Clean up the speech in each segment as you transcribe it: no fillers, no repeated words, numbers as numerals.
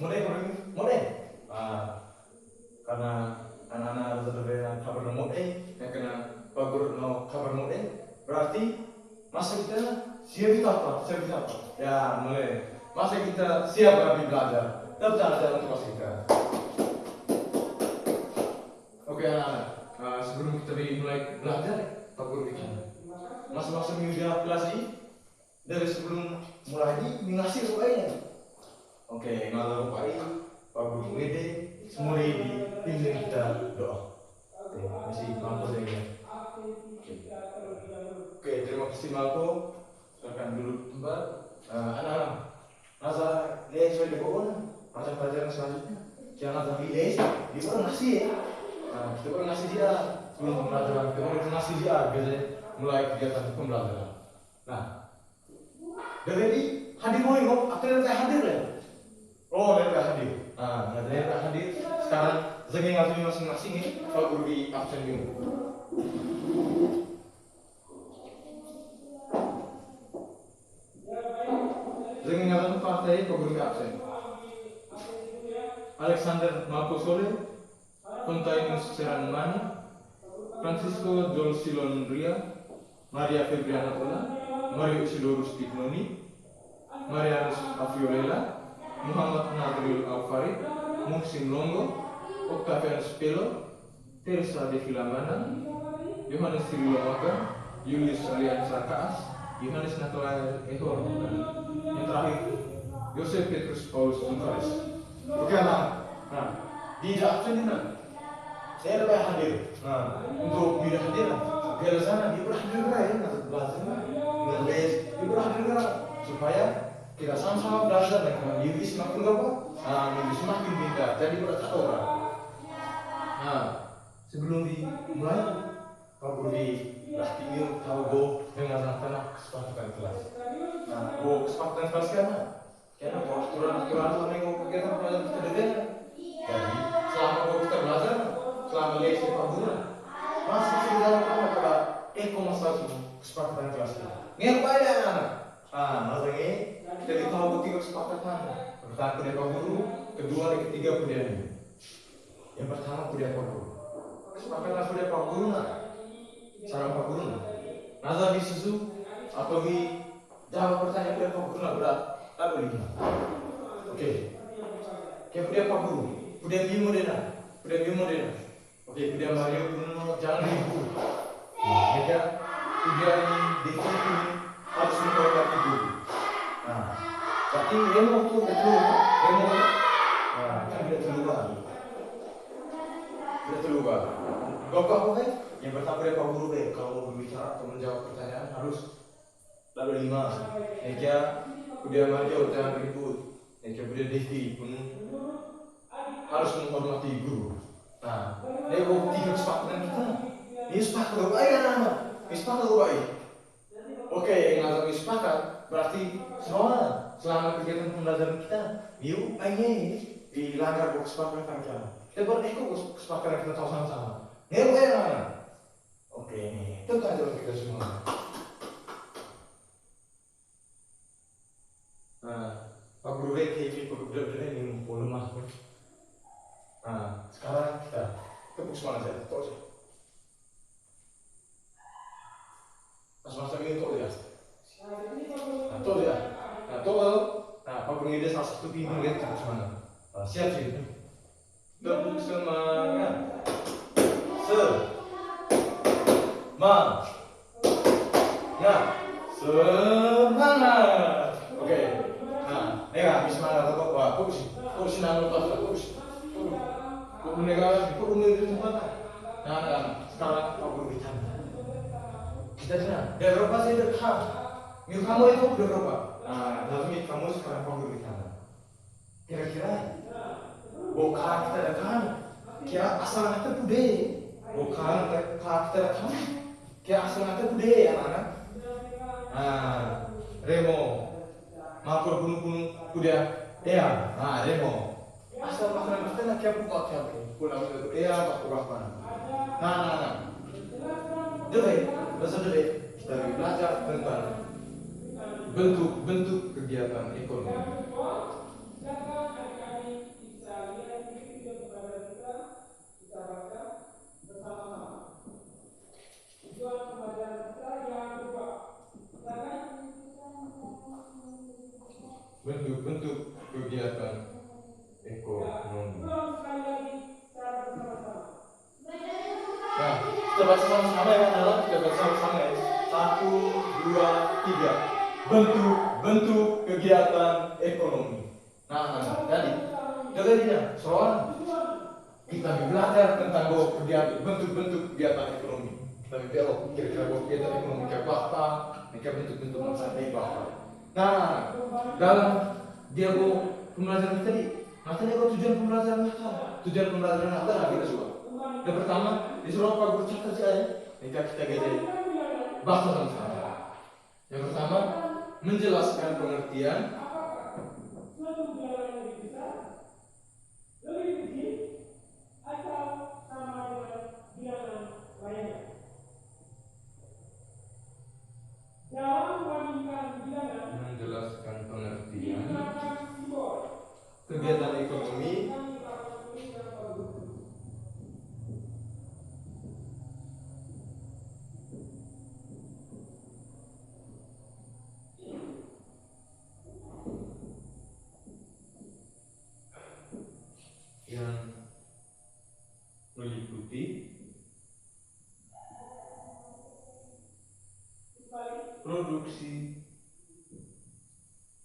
Modern. Karena anak-anak harus ada kabar modern, yang kena bagus no kabar modern, berarti masa kita siap apa? Ya mulai. Masa kita siap lagi belajar, tetap jalan untuk masa kita. Oke anak-anak, sebelum kita mulai belajar, Pak Guru bikin masa-masa minggu kelas ini dari sebelum mulai ini ngasih rupanya. Oke, ngalah rupanya Pak Guru ngede semua di pimpin kita doa. Oke, masih mampu saja. Oke, terima kasih mampu. Silakan dulu tempat anak-anak. Masa les di bawah, masa pelajaran selanjutnya. Jangan tapi les, dia orang ngasih ya. Kita orang ngasih dia sebelum pembelajaran, kita orang ngasih dia biasanya mulai kegiatan pembelajaran. Nah, dari ini hadir mau kok, akhirnya saya hadir ya. Oh, mereka hadir. Mereka hadir. Sekarang zengin ngatur masing-masing ini, Pak Guru di absen dulu. Zengin ngatur partai Pak Guru di absen. Alexander Makosole, Containus Seranmani, Francisco Jol Silon Ria, Maria Febriana Ola, Mario Isidorus Dignoni, Marianus Aviolela, Muhammad Nadril Al-Farid, Muhsin Longo, Octavianus Pelo, Teresa de Filamana, Yohanes Sirilo Waga, Julius Alian Sarkaas, Yohanes Natalael Ehor, dan yang terakhir Yosef Petrus Paulus Unfares. Oke anak, di absen ini saya lebih hadir. Untuk tidak hadir, biar sana dia berhadir ya, belajar, ngeles, dia berhadir supaya kita sama-sama belajar dan diri semakin apa? Diri semakin pintar. Jadi berkata orang. Sebelum dimulai, Pak Guru berarti tahu go dengan anak-anak kesepakatan kelas. Go kesepakatan kelas karena aturan yang kegiatan pelajaran kita dengar. Jadi selama kita belajar, selama les Pak Guru, masih sudah apa? Masalah kesepakatan kelas kita. Ngapain ya anak? Maksudnya jadi tahu tiga kesepakatan. Pertama kuliah Pak Guru, kedua dan ketiga kuliah ini. Yang pertama kuliah Pak Guru. Kesepakatan kuliah Pak Guru saran Pak Guru nazar di susu atau di jawab pertanyaan kuliah Pak Guru berat. Lalu lima. Oke. Kuliah Pak Guru, kuliah Bimodena. Oke, kuliah Mario Bruno jangan ribut. Mereka kuliah ini definisi harus menghormati guru. Berarti remo tuh betul, remo. Kan tidak terlupa. Bapak apa? Yang pertama dari Pak Guru kalau mau berbicara atau menjawab pertanyaan harus lalu lima. Mereka udah maju jangan ribut. Mereka udah defi pun harus menghormati guru. Ini tiga kesepakatan kita. Ini sepakat baik kan anak? Ini sepakat baik. Oke, yang ada sepakat berarti selama kegiatan pembelajaran kita, yuk dilanggar kesepakatan kita. Kita ikut kesepakatan kita tahu sama-sama. Ini mana? Oke, itu aja kita semua. Pak Guru ini benar-benar ini lemah. Sekarang kita tepuk semangat saja, tahu saja. Masa ini tahu ya. Tahu ya. Pak Guru ini salah satu pimpin lihat tepuk semangat. Siap sih. Tepuk semangat. Semangat. Oke. Habis semangat atau apa? Kursi nang lepas kursi. Kursi negara, kursi di tempat. Sekarang Pak Guru bicara. Kita dengar. Dari berapa sih dekat? Minggu kamu itu udah berapa? Dalam kamu sekarang Pak Guru bicara. Kira-kira bukan kita datang. Kira asal kita bude. Bukan kita datang. Kira asal kita bude anak-anak. Remo. Makro gunung-gunung udah ya, Remo. Asal makanan kita nak kaya buka kaya pulang itu waktu kapan? Deh, kita belajar tentang bentuk-bentuk kegiatan ekonomi. bentuk-bentuk kegiatan ekonomi. Nah, kita baca sama-sama ya, kita baca sama-sama ya. 1, 2, 3. Bentuk-bentuk kegiatan ekonomi. Nah, jadi dia soal kita belajar tentang kegiatan bentuk-bentuk kegiatan ekonomi. Kita belok kira-kira kegiatan ekonomi kayak apa, kayak bentuk-bentuk masalah apa. Nah, dalam dia pembelajaran tadi, materi tujuan pembelajaran kita, kita coba. Yang pertama disuruh Pak Guru catat saja, kita gede bahasa sama-sama. Yang pertama menjelaskan pengertian kegiatan ekonomi yang meliputi produksi,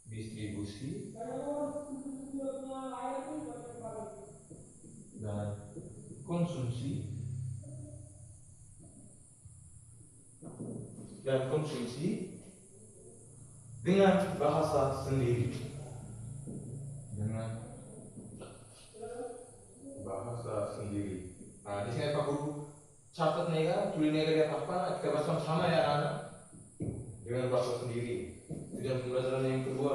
distribusi, dan konsumsi dengan bahasa sendiri. Nah, di sini Pak Guru catat nih kan, tulis nih apa? Kita bahas sama ya anak. Dengan bahasa sendiri. Tujuan pembelajaran yang kedua,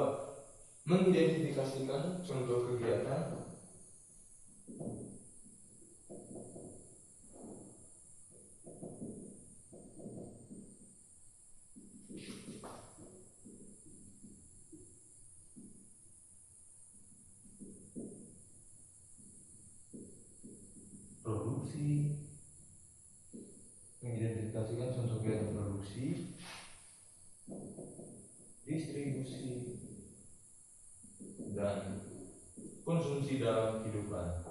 mengidentifikasikan contoh kegiatan produksi, distribusi, dan konsumsi dalam kehidupan.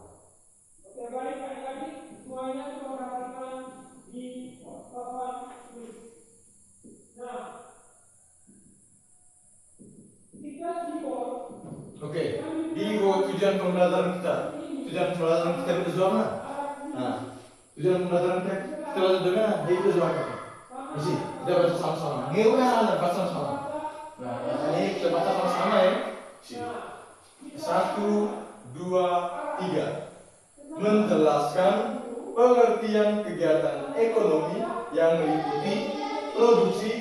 Oke, balik lagi semuanya coba perhatikan di papan tulis. Nah, kita Oke, di tujuan pembelajaran kita. Tujuan pembelajaran kita itu mana? Nah, tujuan pembelajaran kita belajar di itu mana? Isi, kita baca sama-sama. Ngeuna baca sama-sama. Nah, ini kita baca sama-sama ya. Sini. 1, 2, 3. Menjelaskan pengertian kegiatan ekonomi yang meliputi produksi,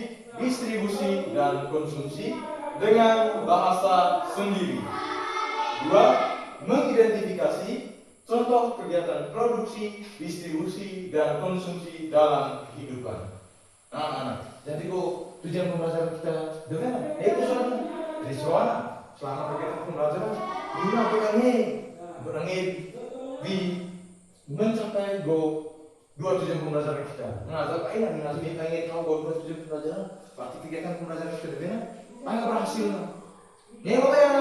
distribusi, dan konsumsi dengan bahasa sendiri. 2. Mengidentifikasi contoh kegiatan produksi, distribusi, dan konsumsi dalam kehidupan. Nah, jadi tujuan pembelajaran kita dengan itu dari selama kegiatan pembelajaran guna berangin di mencapai dua tujuan pembelajaran kita. Nah, apa ini nanti ingin tahu dua tujuan pembelajaran pasti kegiatan pembelajaran kita dengan akan berhasil. Ini apa ya?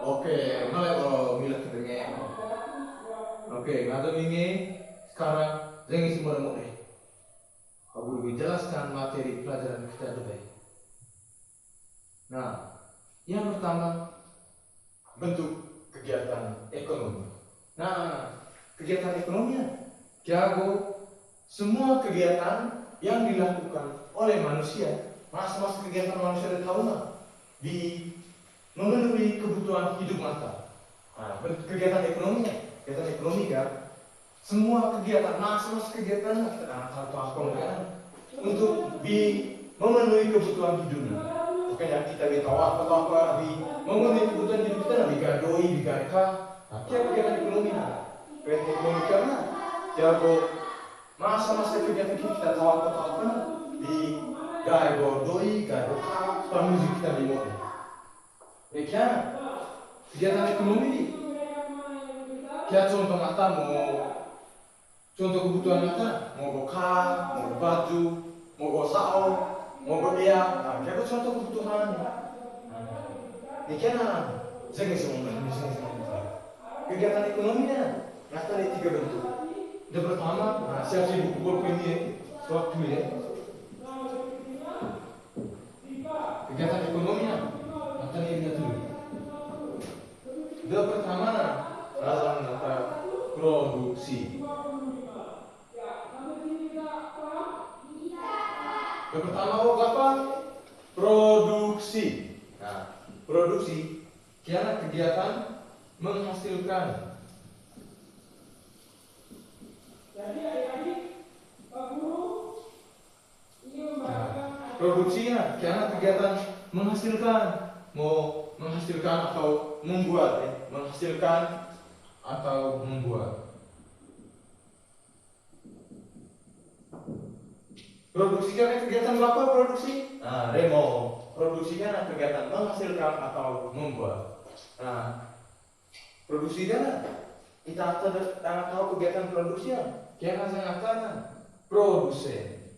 Oke, mulai kalau milah kedengen. Oke, ngado ini sekarang jangan semua mulai. Aku lebih jelaskan materi pelajaran kita dulu. Nah, yang pertama bentuk kegiatan ekonomi. Nah, kegiatan ekonominya jago semua kegiatan yang dilakukan oleh manusia, masa-masa kegiatan manusia di memenuhi kebutuhan hidup mereka. Nah, kegiatan ekonominya, kegiatan ekonomi kan semua kegiatan, masa-masa kegiatan untuk memenuhi kebutuhan hidupnya. Makanya kita tahu apa di memenuhi kebutuhan hidup kita, digadoi, digaeka. Tapi kegiatan ekonomi, kegiatan ekonomi karena jago masa-masa kegiatan kita tahu apa di gadoi, gadoka, musik kita di mana. Ya, kegiatan ekonomi ini. Kita contoh mata contoh kebutuhan mata, mau boka, mau baju, mau sao, mau dia. Nah, kita contoh kebutuhan. Ikan jangan semua kegiatan ekonominya nyata di 3 bentuk. Yang pertama, siap sibuk buku ini waktu ya. Kegiatan ekonominya nyata ini dulu. Yang pertama, nyata produksi. Yang pertama apa? Produksi. Nah, produksi kiana kegiatan menghasilkan. Nah, produksinya kiana kegiatan menghasilkan, mau menghasilkan atau membuat ya. Menghasilkan atau membuat. Produksi kan kegiatan apa produksi? Nah, demo. Produksinya kegiatan menghasilkan atau membuat. Nah, produksi kan kita tahu kegiatan produksinya. Kita sangat produsen.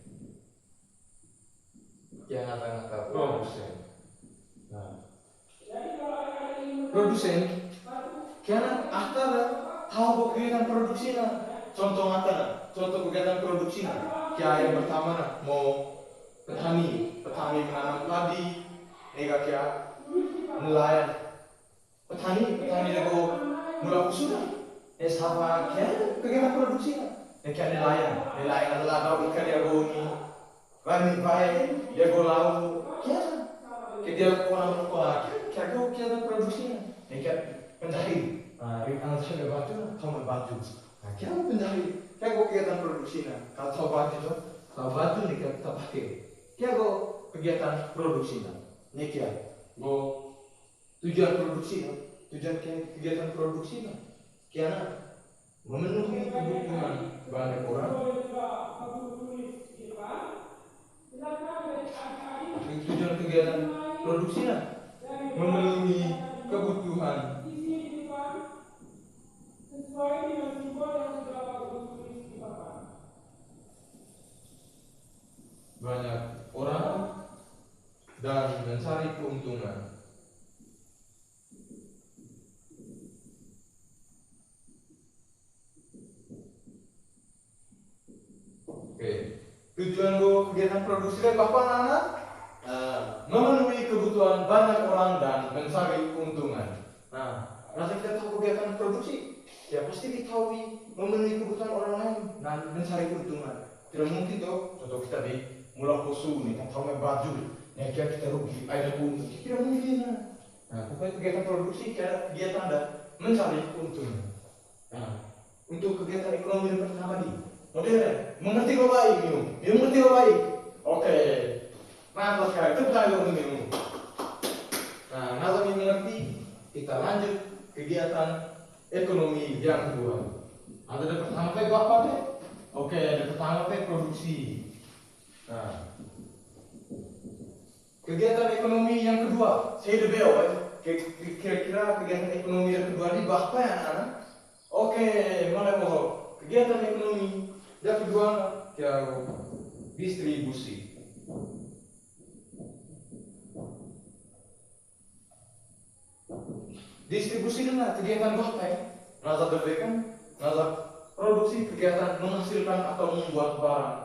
Kita sangat produsen. Nah, produsen karena tahu kegiatan produksinya. Contoh kegiatan produksinya. Kayak yang pertama mau petani menanam padi, kayak nelayan. Petani jago mulai sudah. Sama kayak kegiatan produksinya. Kayak nelayan adalah tahu ikan jago ni, banyak baik jago laut. Kayak orang berkuah, kayak kegiatan produksinya. Kayak penjahit, ribuan sahaja batu, kamu batu. Kayak penjahit. Kayak kegiatan produksinya. Kalau tahu baju nih kita pakai. Kayak kegiatan produksinya. Nih tujuan produksinya, kegiatan produksinya. Kayak memenuhi kebutuhan banyak orang. Tujuan kegiatan produksinya memenuhi kebutuhan banyak orang dan mencari keuntungan. Oke, tujuan kegiatan produksi dan apa anak? Memenuhi kebutuhan banyak orang dan mencari keuntungan. Nah, nanti kita tahu kegiatan produksi, ya pasti kita tahu memenuhi kebutuhan orang lain dan mencari keuntungan. Tidak mungkin toh, contoh kita di mulai kosu nih, kan tahu baju, nih kita rugi, ada untung, tidak mungkin. Nah, pokoknya kegiatan produksi, kegiatan ada mencari keuntungan. Nah, untuk kegiatan ekonomi yang pertama nih, modern, mengerti kok baik, mengerti kok baik. Oke, mantap sekali, itu kita minum. Nah, kalau mengerti, kita lanjut kegiatan ekonomi yang kedua. Ada yang pertama apa deh? Oke, yang pertama produksi. Nah, kegiatan ekonomi yang kedua, saya udah beo, kira-kira kegiatan ekonomi yang kedua ini apa ya anak? Oke, mana mau kegiatan ekonomi yang kedua ya distribusi. Distribusi adalah kegiatan apa ya? Nazar berdekan, nazar produksi, kegiatan menghasilkan atau membuat barang.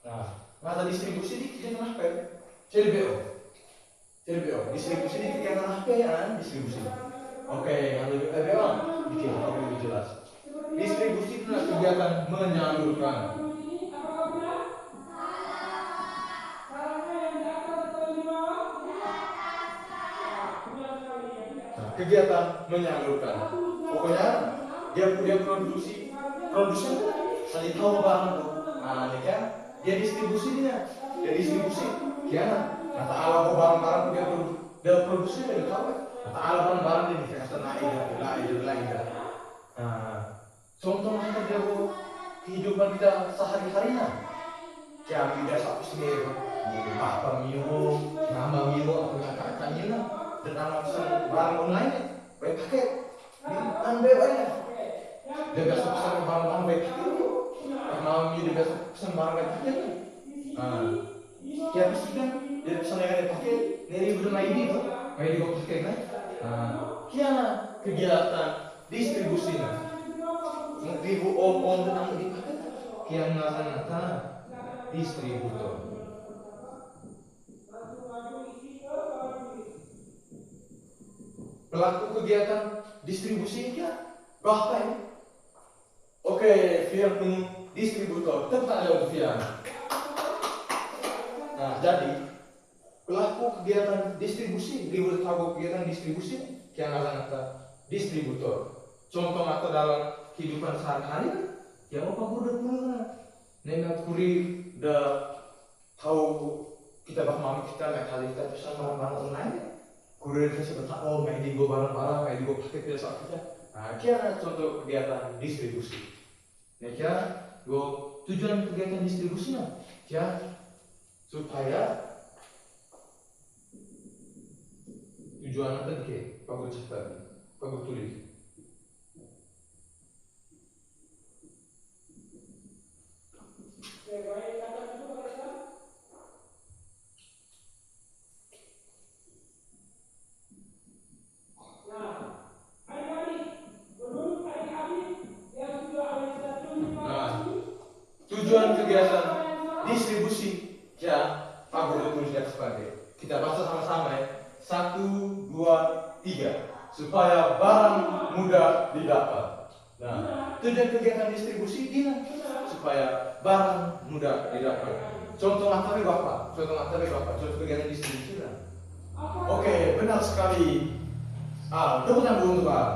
Nah, nazar distribusi ini kegiatan apa ya? CDBO. Distribusi ini kegiatan apa ya? Distribusi. Oke, yang lebih bikin lebih jelas. Distribusi itu adalah kegiatan menyalurkan. Kegiatan menyalurkan. Pokoknya dia produsen saling tahu barang tuh. Nah, ini kan dia distribusinya. Kiana. Kata alam barang-barang dia produksi dia tahu. Kata alam barang ini kata lain. Nah, contohnya dia kehidupan kita sehari-harinya. Kayak kita satu sendiri, apa nama atau kata-katanya. Dan anak pesan barang online, baik pakai, ambil banyak. Dia biasa pesan barang baik pakai, malam dia biasa pesan barang baik pakai. Ya pasti kan dia pesan yang ada pakai, dari udah ID tuh, ID gue pakai kan. kegiatan distribusinya. Ribu om tentang dipakai yang ngata distributor. Pelaku kegiatan distribusi ya bahkan oke, via distributor tetap ada via. Nah, jadi pelaku kegiatan distribusi, ribu tahu kegiatan distribusi yang ngata distributor. Contoh mata dalam kehidupan sehari-hari, ya apa udah pulang, nengah kuri udah tahu kita bakal kita naik kali kita bisa barang-barang online, kuri kita sebetulnya oh main di go barang-barang, main di go paket kita saat kita. Nah, kira contoh kegiatan distribusi. Nah, kira go tujuan kegiatan distribusinya, ya supaya tujuan apa nih? Pak catat, Pak tulis. Tujuan kegiatan distribusi ya Pak Guru tulis di atas sebagai kita baca sama-sama ya 1, 2, 3 supaya barang mudah didapat. Nah, tujuan kegiatan distribusi gini supaya barang mudah didapat. Contoh materi Bapak, contoh kegiatan distribusi lah. Oke, benar sekali. Tepuk tangan untuk Pak.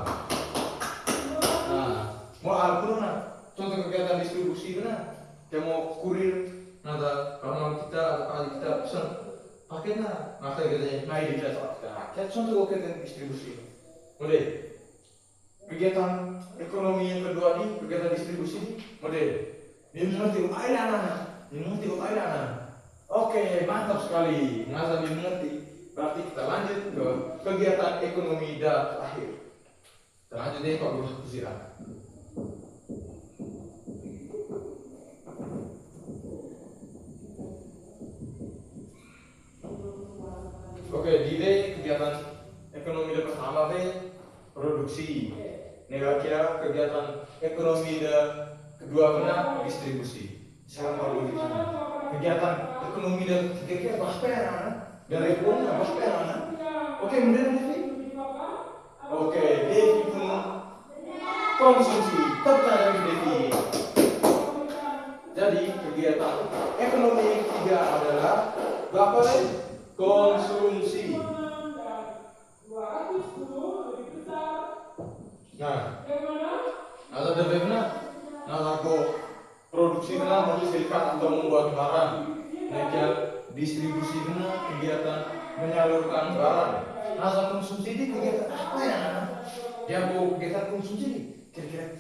Nah, mau Al-Quran, contoh kegiatan distribusi benar. Kayak mau kurir, nada kalau kita atau kali kita pesan paketnya, maka kita naik di jasa. Kayak contoh kegiatan distribusi. Model kegiatan ekonomi yang kedua nih, kegiatan distribusi nih, model. Ini mengerti anak. Oke, mantap sekali. Nggak mengerti. Berarti kita lanjut ke kegiatan ekonomi dan terakhir. Kita lanjut deh Pak Guru Kusira. Oke, di kegiatan ekonomi yang pertama produksi. Kira kegiatan ekonomi kedua kena distribusi. Sekarang kalau di sini kegiatan ekonomi dan ketiga bahasa dari punya bahasa. Oke, kemudian Devi. Oke, Devi pun konsumsi tetap dari Devi. Jadi kegiatan ekonomi ketiga adalah berapa deh? Konsumsi. Nah, ada bagaimana? Nah, produksi benar menghasilkan atau membuat barang. Nah, distribusi benar kegiatan menyalurkan barang. Nah, konsumsi ini kegiatan apa ya? Dia mau kegiatan konsumsi ini kira-kira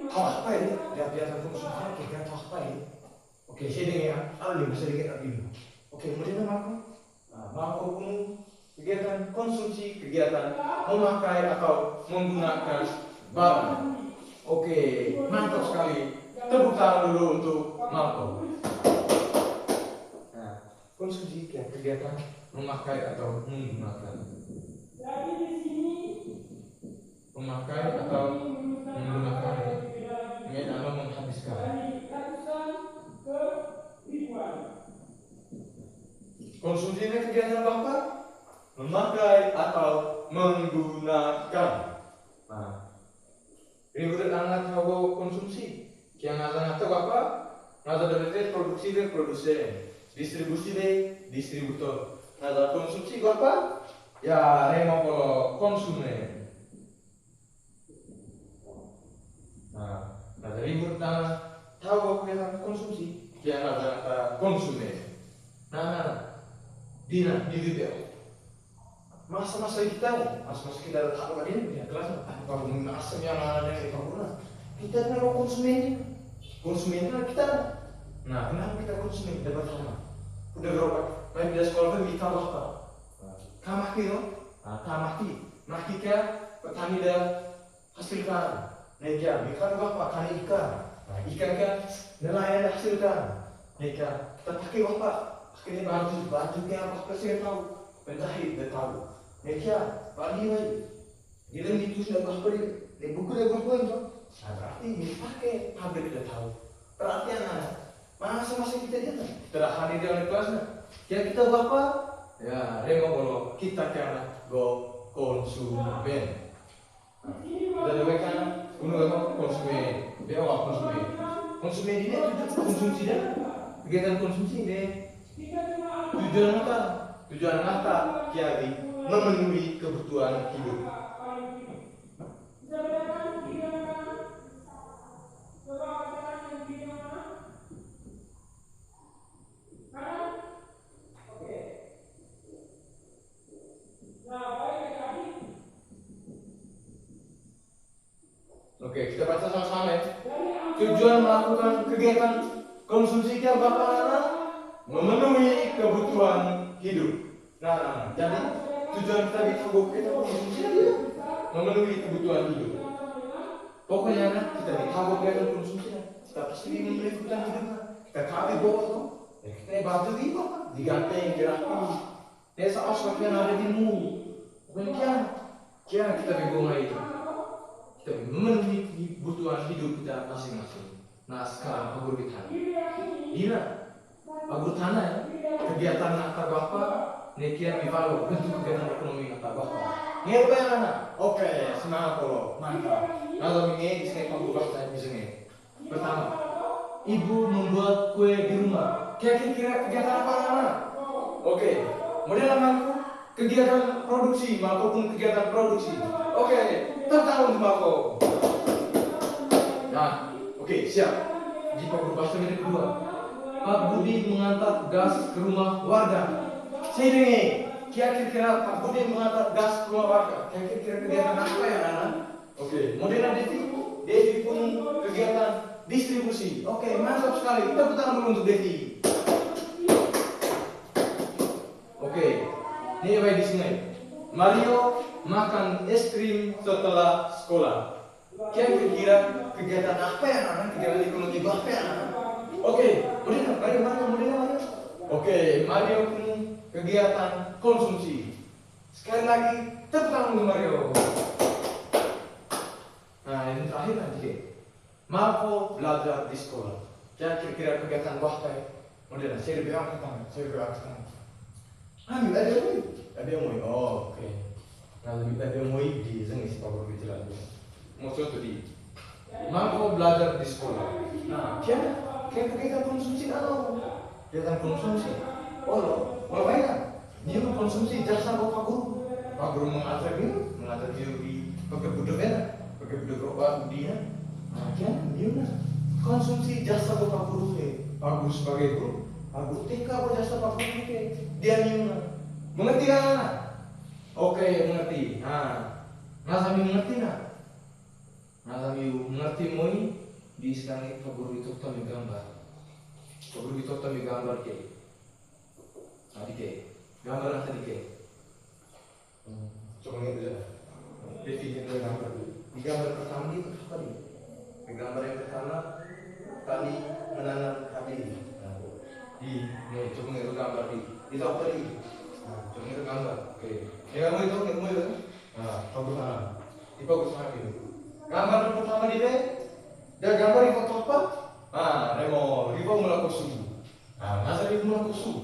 apa ini? Dia kegiatan konsumsi kira-kira apa ini? Oke, sini ya. Alih bisa dikit ini. Oke, kemudian mampu kegiatan konsumsi, kegiatan memakai atau menggunakan barang. Oke, mantap sekali. Tepuk tangan dulu untuk mampu. Nah, konsumsi kegiatan memakai atau menggunakan. Jadi di sini memakai atau menggunakan, ini atau menghabiskan. Konsumsi ini kegiatan apa? Memakai atau menggunakan. Nah, ini udah anak tahu konsumsi. Yang anak tahu apa? Nada dari produksi dan produsen, distribusi deh distributor. Nada konsumsi apa? Ya, remo kalau konsumen. Nah, dari pertama tahu kegiatan konsumsi. Yang ada konsumen. Nah, Dina, masa-masa kita tak ada ini ya kelas kalau mengasa yang ada di kampung kita adalah konsumennya kita. Nah, kenapa kita konsumen dapat sama? Udah berapa? Main di sekolah kan kita apa? Kamaki no? Kamaki ke petani dah hasilkan. Neka, ikan apa? Kani ikan. Nah, ikan kan nelayan hasilkan. Neka, kita pakai apa? Pakai baju ke apa? Kita tahu. Penjahit dah tahu. Neka, bagi lagi. Ilang itu sudah apa di buku dia apa itu? Nah, berarti ini pakai pabrik kita tahu. Berarti anak masa-masa kita dia tidak hadir di dalam kelasnya. Kita apa? Ya, remo kalau kita kena go konsumen. Dan mereka gunung konsumen, dia apa konsumen? Konsumen ini konsumsi dia, kegiatan konsumsi ini tujuan mata jadi memenuhi kebutuhan hidup. Oke, kita baca sama-sama ya. Tujuan melakukan kegiatan konsumsi kita apa? Memenuhi kebutuhan hidup. Nah, jadi tujuan kita kita konsumsi dia memenuhi kebutuhan hidup. Pokoknya kita ditabuk dengan konsumsi, kita pasti memenuhi kebutuhan hidup. Kita kabeh bawa itu, kita baju itu diganteng, dirapi. Desa aspek yang ada di mu. Pokoknya kita bego itu. Kita memenuhi kebutuhan hidup kita masing-masing. Nah sekarang agur kita, ina agur tanah kegiatan nakta bapa, nekian bivalo bentuk kegiatan ekonomi nakta bapa. Nggak apa yang anak? Oke, semangat kalau mantap. Kalau ini saya agur bapa bisa nih. Pertama, ibu membuat kue di rumah. Kira-kira kegiatan apa anak? Oke, model aku kegiatan produksi maupun kegiatan produksi. Oke, tertahu sembako. Nah, oke, siap. Jika berubah yang kedua, Pak Budi mengantar gas ke rumah warga. Saya dengar, kira-kira Pak Budi mengantar gas ke rumah warga. Kira-kira kegiatan apa ya, anak? Oke, modelnya Devi pun kegiatan distribusi. Oke, mantap sekali. Kita tangan dulu untuk Devi. Oke, ini baik di sini. Mario makan es krim setelah sekolah. Kira-kira kegiatan apa ya anak? Kegiatan ekonomi apa ya anak? Oke, Mario. Oke, Mario pun kegiatan konsumsi. Sekali lagi, tepuk tangan untuk Mario. Nah, ini terakhir nanti. Marco belajar di sekolah. Kira-kira kegiatan apa ya? Modern, saya lebih angkat tangan. Ambil ada yang mau. Oh, oke. Nah, lebih ada yang mau di sini sih Pak Guru bicara. Mau contoh di Marco belajar di sekolah. Nah, kita konsumsi kalau kegiatan konsumsi. Oh, baiklah. Dia konsumsi jasa Pak Guru. Pak Guru mengajar dia di pakai budok obat dia. Nah, dia konsumsi jasa Pak Guru Pak Guru sebagai guru. Pak Guru TK jasa Pak Guru dia mengerti kan anak? Oke, mengerti. Nah, Nasami mengerti nak? Nasami mengerti moi di sekarang Pak Guru itu kami gambar. Pak Guru itu kami gambar ke. Adik gambar tadi ke. Coba lihat aja. Definisi gambar. Di gambar pertama itu apa nih? Di gambar yang pertama tadi menanam tadi. Coba lihat gambar di. Itu apa nih? Coba lihat gambar. Oke. Yang kamu itu. Nah, bagus sana. Di bagus sana ini. Gambar yang pertama di dia gambar yang foto apa? Nah, Remo, Rivo melakukan suhu. Nah, masa Rivo melakukan suhu?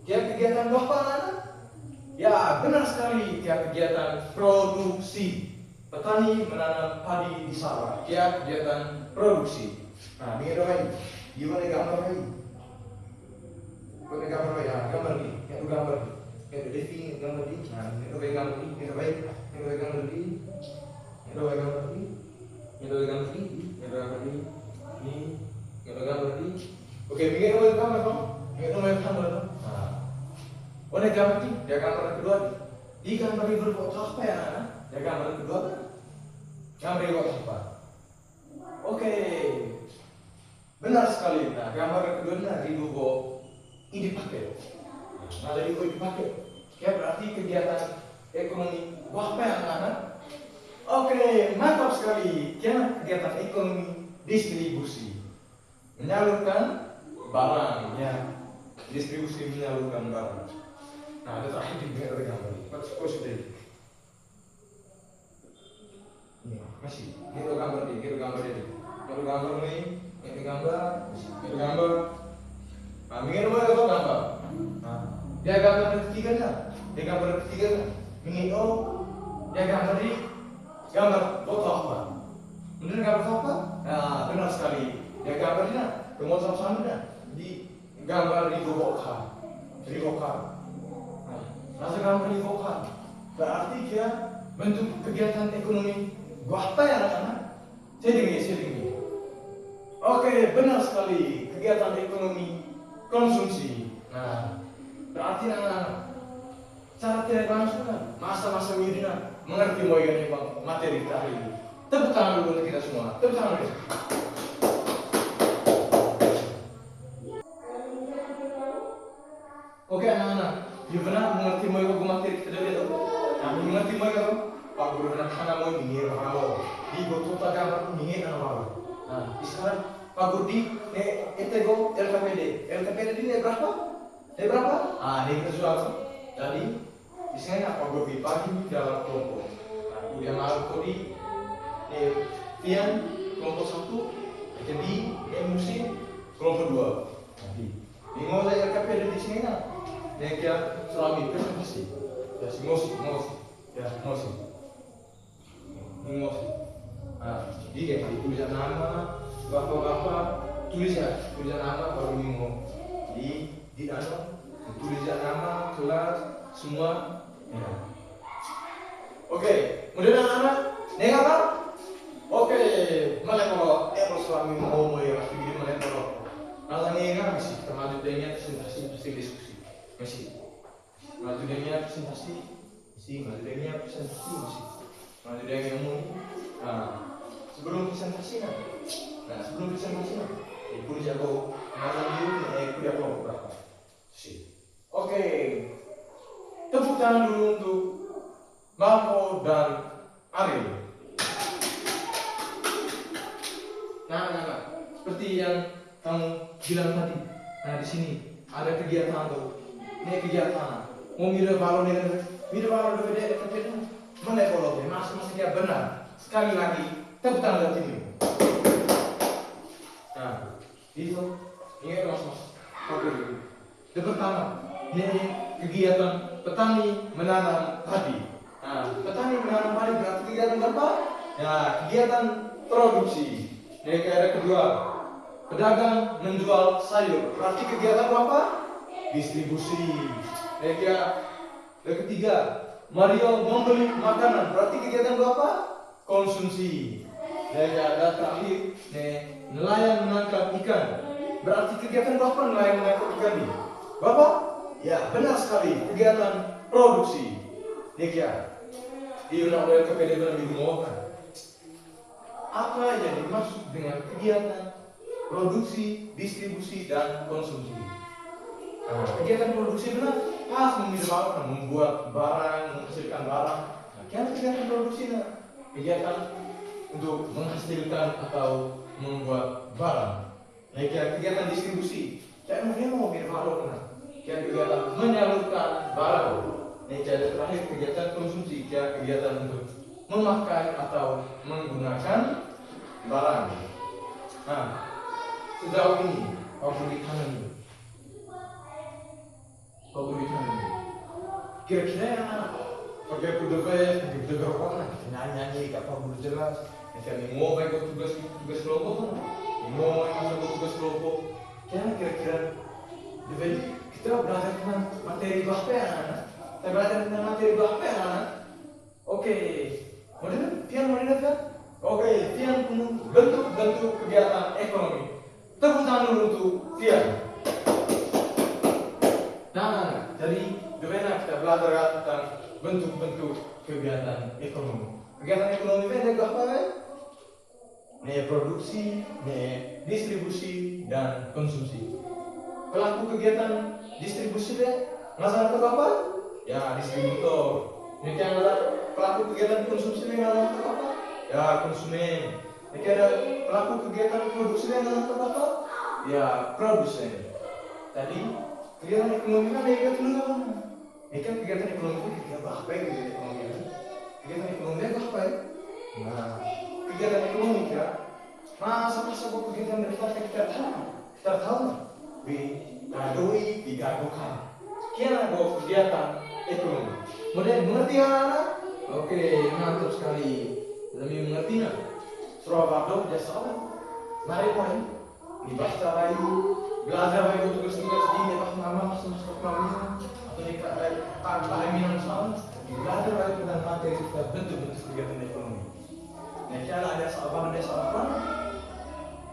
Kegiatan apa anak? Ya, benar sekali. Kegiatan produksi. Petani menanam padi di sawah. Kegiatan produksi. Nah, ini ada lagi. Gimana gambar lagi? Gambar lagi. Gambar ini. Yang gambar ini. Yang Devi gambar ini. Nah, ini ada gambar ini. Ini ada gambar ini. Ini ada gambar ini. Ini ada gambar ini. Ini ada gambar ini. Ini ada gambar ini. Ini ada gambar ini. Oke, ini ada gambar dong. Ini ada gambar dong. Nah, oh, ini gambar ini. Dia gambar yang kedua. Di gambar ini berfoto apa ya? Dia gambar yang kedua kan? Gambar ini berfoto apa? Oke, benar sekali. Nah, gambar yang kedua ini ini dipakai. Nah, dari itu dipakai. Ya berarti kegiatan ekonomi. Wah, apa yang anak? Oke, mantap sekali. Kegiatan ekonomi distribusi. Menyalurkan barang, ya. Distribusi menyalurkan barang. Nah, ada terakhir di gambar ini. Sudah. masih. Gitu gambar ini. Gitu gambar nih. Gitu gambar. Nah, mingin mo itu gambar. Nah, dia gambar ketiga na. Mingin dia gambar di gambar foto apa? Bener gambar foto apa? Nah, benar sekali. Dia gambarnya tunggu sama-sama di gambar di bokar. Nah, rasa gambar di bokar. Berarti dia bentuk kegiatan ekonomi. Gua apa ya anak-anak? Sedikit. Oke, benar sekali. Kegiatan ekonomi konsumsi. Nah, berarti anak-anak cara tidak langsung kan masa-masa mirina mengerti mau yang bang materi kita hari ini. Tepuk tangan dulu untuk kita semua. Tepuk tangan dulu. Oke anak-anak, you benar mengerti mau yang materi kita dari itu. Nah, mengerti mau yang Pak Guru dan anak mau ingin rawo. Di goto gambar ingin rawo. Nah, sekarang Pak Guru etego LKPD ini berapa? Ini kita jual. Jadi di sini Pak Guru bagi dalam kelompok. Nah, udah mau di Tian kelompok 1, jadi musim kelompok 2. Nanti di ngomong LKPD di sini nah, dia selami presentasi. Ya si ngosi. Nah, jadi tulisan nama. Bapak-bapak tulisan nama baru minggu di tulisan nama kelas semua ya. Oke, kemudian anak-anak neng apa? Oke, mana kalau selama mau ya pasti gini mana kalau nalangnya masih termasuk dengan presentasi diskusi masih termasuk dengan presentasi masih termasuk dengan umum. Nah, sebelum presentasi kuliah jago kuliah kelompok berapa? Oke, tepuk tangan dulu untuk Marco dan Ariel. Nah, seperti yang kamu bilang tadi. Nah, di sini ada kegiatan tuh. Ini kegiatan. Mau mira balon dari mana kalau masih dia benar. Sekali lagi, tepuk tangan dari sini. Nah, itu ini mas. Oke. Yang pertama, ini kegiatan petani menanam padi. Nah, petani menanam padi berarti kegiatan apa? Ya, kegiatan produksi. Yang kedua, pedagang menjual sayur. Berarti kegiatan apa? Distribusi. Yang ketiga, Mario membeli makanan. Berarti kegiatan apa? Konsumsi. Yang terakhir, nelayan menangkap ikan. Berarti kegiatan apa nelayan menangkap ikan ini? Bapak? Ya, benar sekali. Kegiatan produksi. Di undang-undang KPD lebih dimaukan. Apa yang dimaksud dengan kegiatan produksi, distribusi, dan konsumsi? Nah, kegiatan produksi benar pas meminimalkan, membuat barang, menghasilkan barang. Nah, kegiatan produksi kegiatan untuk menghasilkan atau membuat barang. Nah, kegiatan distribusi, saya mau berbalok, kegiatan menyalurkan barang. Nah, terakhir kegiatan konsumsi, kegiatan untuk memakai atau menggunakan barang. Nah, sejauh ini pemerintahan ini kira-kira pakai kuda orang nyanyi gak perlu jelas. Misalnya mau baik tugas kelompok, mau masuk tugas kelompok, kira-kira kita belajar tentang materi apa ya anak? Kita belajar tentang materi apa ya anak? Oke, Tian mau kan? Oke, Tian bentuk kegiatan ekonomi. Tepuk tangan dulu untuk Tian. Nah, jadi bagaimana kita belajar tentang bentuk-bentuk kegiatan ekonomi. Kegiatan ekonomi itu apa kan? Produksi, distribusi, dan konsumsi. Pelaku kegiatan distribusi masalah apa? Ya, distributor. Ini ada pelaku kegiatan konsumsi masalah apa? Ya, konsumen. Ini ada pelaku kegiatan produksi masalah apa? Ya, produsen. Tadi kegiatan ekonomi kan ada dulu. Ini kan kegiatan ekonomi itu kegiatan apa ya kegiatan ekonomi? Kegiatan ekonomi itu apa ya? Nah, kegiatan ekonomi ya. Masa kegiatan kita tahu di doi digaduhkan. Kiana go kegiatan ekonomi. Kemudian mengerti anak? Oke, mantap sekali. Lebih mengerti nak? Surabaya jasa apa? Mari poin. Dibaca lagi, belajar lagi tugas-tugas di depan mama semester mama atau di tanpa minum sama. Belajar lagi tentang materi kita bentuk-bentuk kegiatan ekonomi. Nah, kalau ada soal desa apa?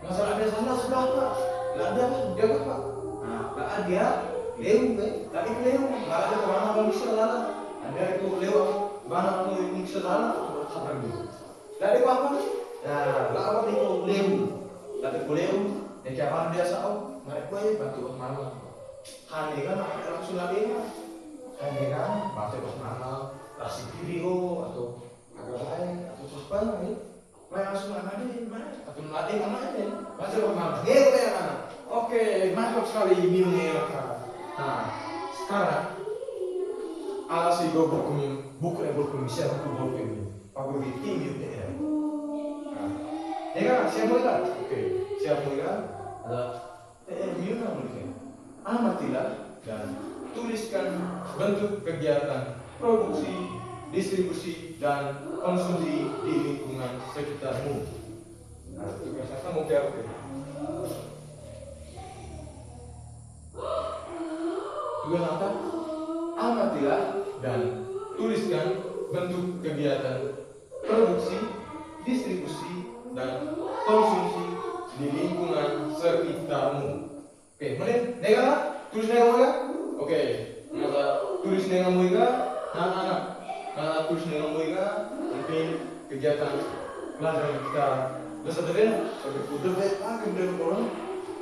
Masalah desa sudah apa? Nggak ada, dia apa? Nah, nggak ada, leu, nggak itu leu, nggak ada kemana mau bisa lala. Ada itu leu, mana mau bisa lala? Sabar dulu. Nggak ada apa? Nah, nggak apa itu leu, nggak ada leu. Yang cara biasa, mereka bantu mana? Hanya kan langsung lagi. Hanya kan baca mana? Kasih video atau agak lain atau apa nih? Langsung ada di mana? Atau melatih mana aja? Baca mana? Dia kayak mana? Oke, mantap sekali minumnya. Nah, sekarang alas itu buku bisa buku Pak Guru tinggi ya. Nah, ya kan? Siapa mulai? Oke, siapa mulai? Ada minum mungkin. Amatilah dan tuliskan bentuk kegiatan produksi, distribusi, dan konsumsi di lingkungan sekitarmu. Nah, tugas kamu kayak apa? Tugas apa? Amatilah dan tuliskan bentuk kegiatan produksi, distribusi, dan konsumsi di lingkungan sekitarmu. Oke, kemudian nega, tulis nega mulai. Oke, maka tulis nega mulai. Anak-anak, tulis nega mulai. Mungkin kegiatan pelajaran kita bersederhana. Udah baik, udah orang.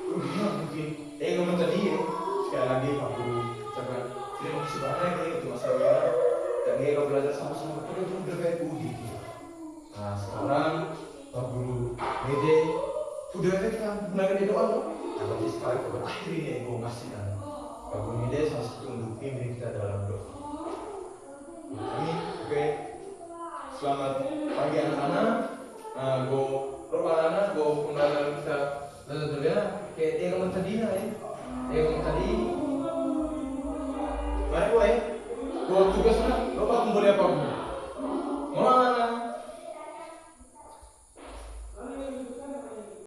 Mungkin, ngomong tadi ya. Sekali lagi Pak Guru ucapkan terima kasih banyak itu masalahnya. Dan nega belajar sama-sama. Udah baik gitu. Nah, sekarang Pak Guru Mede udah kita gunakan di doa. Nah, tapi sekarang kita berakhir ini gue ngasih kan Pak Guru Mede salah satu untuk pimpin kita dalam doa. Kami oke. Selamat pagi anak-anak. Gue anak-anak gue pembelajaran kita belajar terbiasa kayak ngomong tadi ya. Ngomong tadi. Mari gue tugasnya lo Pak boleh apa?